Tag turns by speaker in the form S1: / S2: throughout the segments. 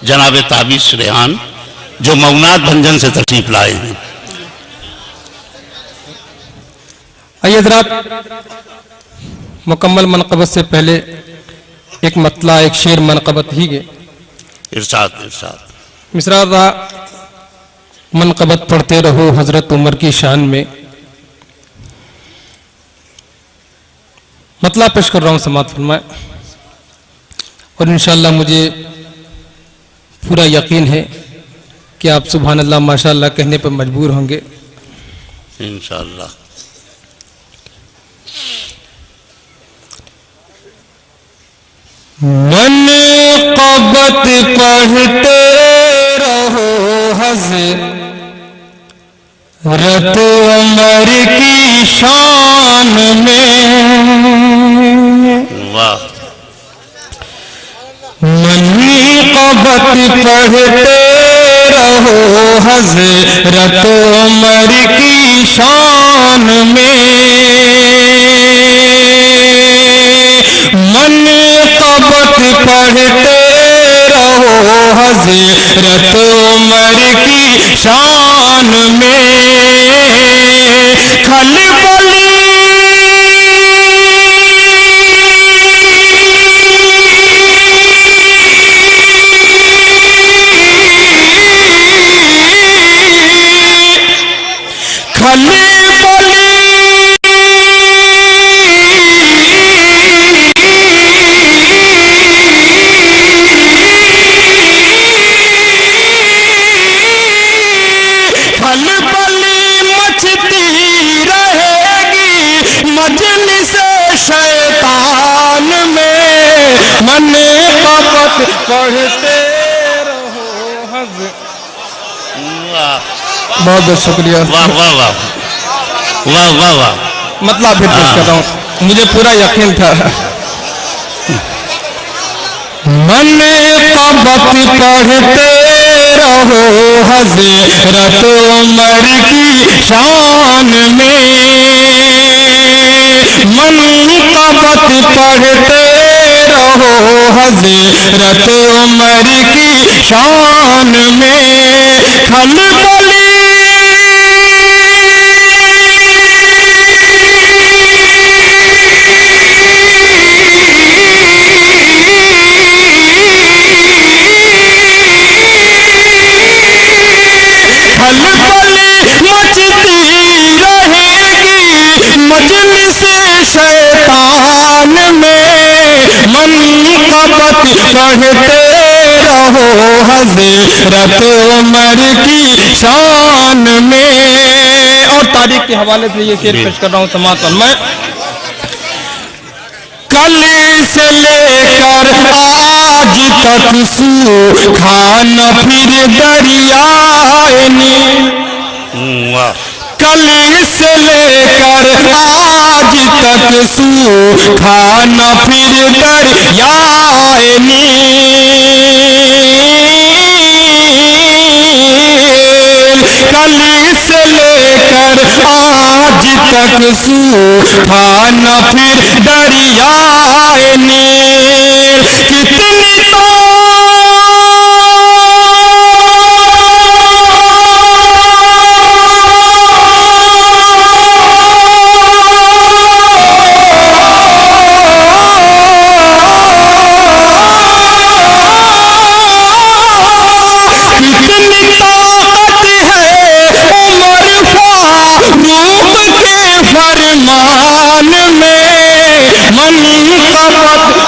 S1: جناب تابیس ریحان جو مونات بھنجن سے تشریف لائے ہیں.
S2: آئیے حضرات، مکمل منقبت سے پہلے ایک مطلع، ایک شعر منقبت ہی گئے.
S1: ارشاد
S2: مصرع تھا: منقبت پڑھتے رہو حضرت عمر کی شان میں. مطلع پیش کر رہا ہوں، سماعت فرمائے. اور انشاءاللہ مجھے پورا یقین ہے کہ آپ سبحان اللہ ماشاءاللہ کہنے پر مجبور ہوں گے
S1: انشاءاللہ.
S2: منقبت پڑھتے رہو حضرت عمر کی شان میں.
S1: واہ.
S2: منقبت پڑھتے رہو حضرت عمر کی شان میں. منقبت پڑھتے رہو حضرت عمر کی شان میں. کھلبلی پڑھتے رہو حضرت. بہت بہت شکریہ.
S1: واہ واہ واہ واہ واہ واہ.
S2: مطلب پھر پیش کر رہا ہوں، مجھے پورا یقین تھا. منقبت پڑھتے رہو حضرت عمر کی شان میں. منقبت پڑھتے رہو حضرت عمر کی شان میں. کھلبلی مچتی رہے گی مجلس شیطان میں. منقبت پڑھتے رہو حضرت عمر کی شان میں. اور تاریخ کے حوالے سے یہ شعر پیش کر رہا ہوں، سماعت فرمائے. کل سے لے کر آج تک سوکھانا پھر دریائے نیل. کل سے لے کر آج تک سوکھانا پھر دریائے نیل. کل سے لے کر آج تک سوکھانا پھر دریائے نیل. کتنی تو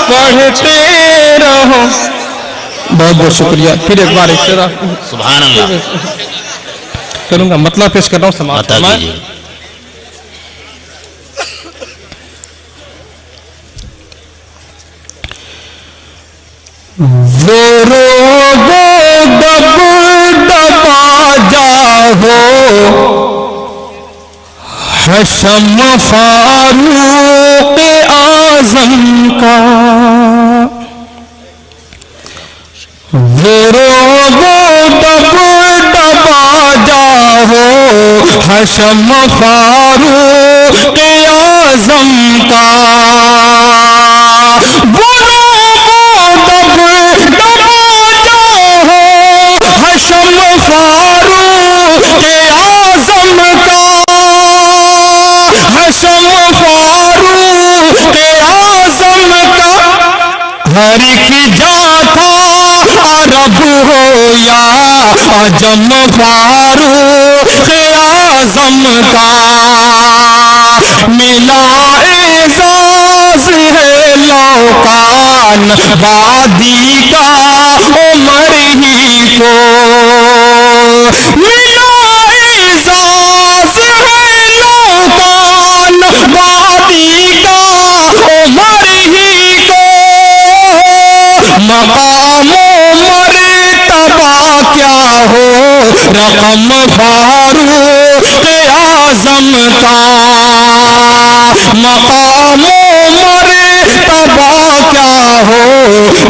S2: پڑھتے رہو. بہت بہت شکریہ. پھر ایک بار
S1: سبحان اللہ
S2: کروں گا. مطلب پیش کر رہا ہوں، سماعت فرمائے. دبا جاؤ حشم فاروق اعظم کا. دبا جاؤ حشم فاروق اعظم کا. دبا جاؤ حشم فاروق اعظم کا، ہر ایک جاتا عرب ہو یا عجم فاروق اعظم کا، ملا اعزاز ہے لوکان وادی کا عمر ہی کو، ملا اعزاز ہے لوکان وادی کا عمر ہی کو، مقام و مرتبہ کیا ہو رقم فاروق اعظم کا، مقام و مرتبہ کیا ہو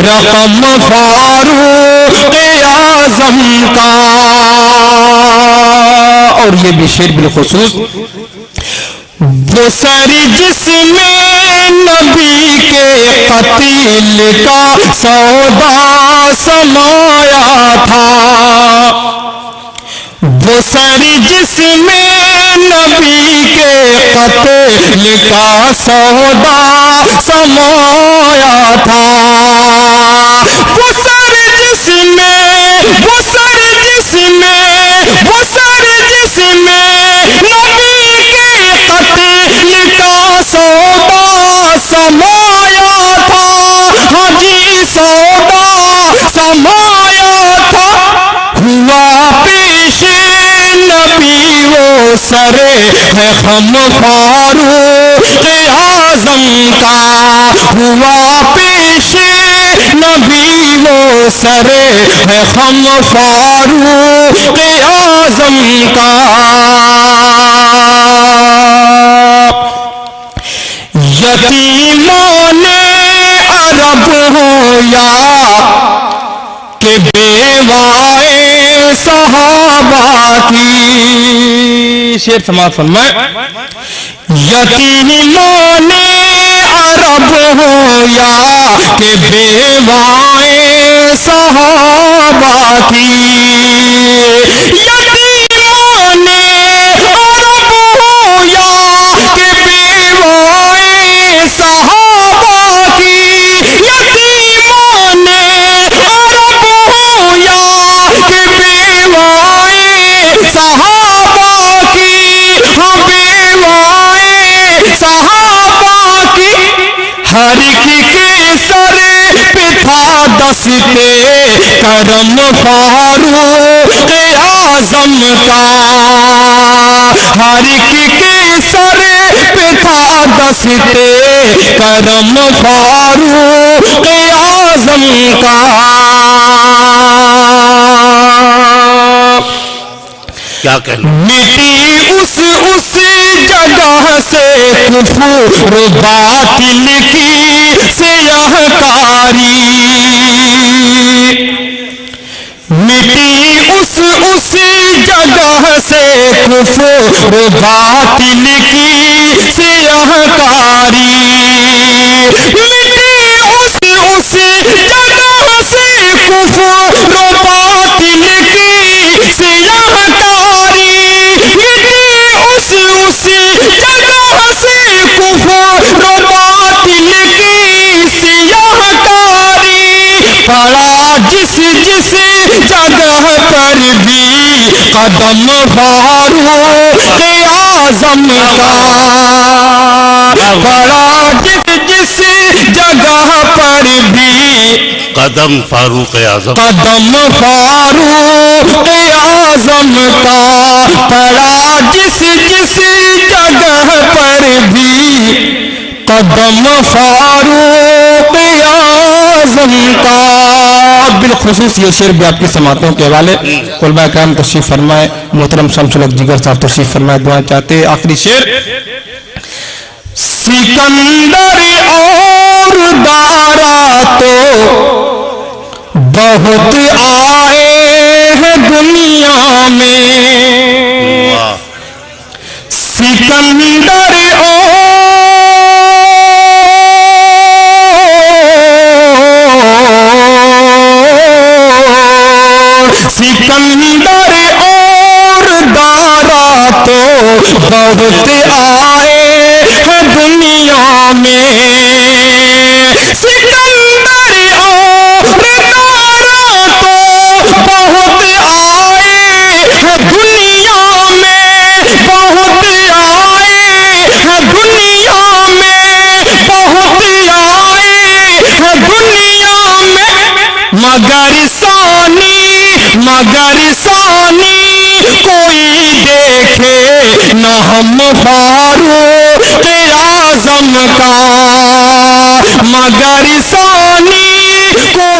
S2: رقم فاروق اعظم کا۔ اور یہ بھی شعر بالخصوص، وہ سر جس میں نبی کے قتل کا سودا سمایا تھا، وہ سر جس میں نبی کے قتل کا سودا سمایا تھا، وہ سر جس میں، وہ سر جس میں، وہ سر جس میں نبی کے قتل کا سودا سمایا تھا، ہاں جی سودا سمایا تھا، ہوا پیش نبی وہ سر ہے خم فاروق اعظم کا، ہوا پیش نبی وہ سر ہے خم فاروق اعظم کا، یتیمان عرب ہو یا کہ بیوائے صحابہ کی، شعر سماعت فرمائے، یتیمان عرب ہو یا کہ بیوائے صحابہ کی، یتیمان عرب ہو یا کہ بیوائے صحابہ کی، یتیمان عرب ہو یا کہ بیوائے صحابہ کی، ہاں بیوائے صحابہ کی، ہر ایک کے سر پہ تھا دستے کرم فاروق اعظم کا، ہر ایک کے سر پہ تھا دستے کرم فاروق اعظم کا۔
S1: کیا کہنا،
S2: مٹی اس جگہ سے کفر باطل کی سیاہ کاری، مٹی اس جگہ سے کفر باطل کی سیاہ کاری، مٹی اس جگہ سے کفر باطل کی سیاہ کاری، مٹی اس جگہ سے کفر باطل کی سیاہ کاری، پڑا جس جگہ پر بھی قدم فاروق اعظم کا، پڑا جس جگہ پر بھی
S1: قدم فاروق اعظم،
S2: قدم فاروق اعظم کا، پڑا جس جگہ پر بھی قدم فاروق اعظم کا۔ بالخصوص یہ شعر بھی آپ کی سماعتوں کے حوالے علماء کرام تشریف فرمائے، محترم شمس الحق جگر صاحب تشریف فرمائے، دعائیں چاہتے ہیں۔ آخری شعر، سکندر اور دارا تو بہت آئے ہیں دنیا میں، سکندر سکندر اور دارا تو بہت آئے بہت آئے ہیں دنیا میں، بہت آئے ہیں دنیا میں، مگر ثانی کوئی دیکھے نہ ہم فاروق اعظم کا، مگر ثانی کوئی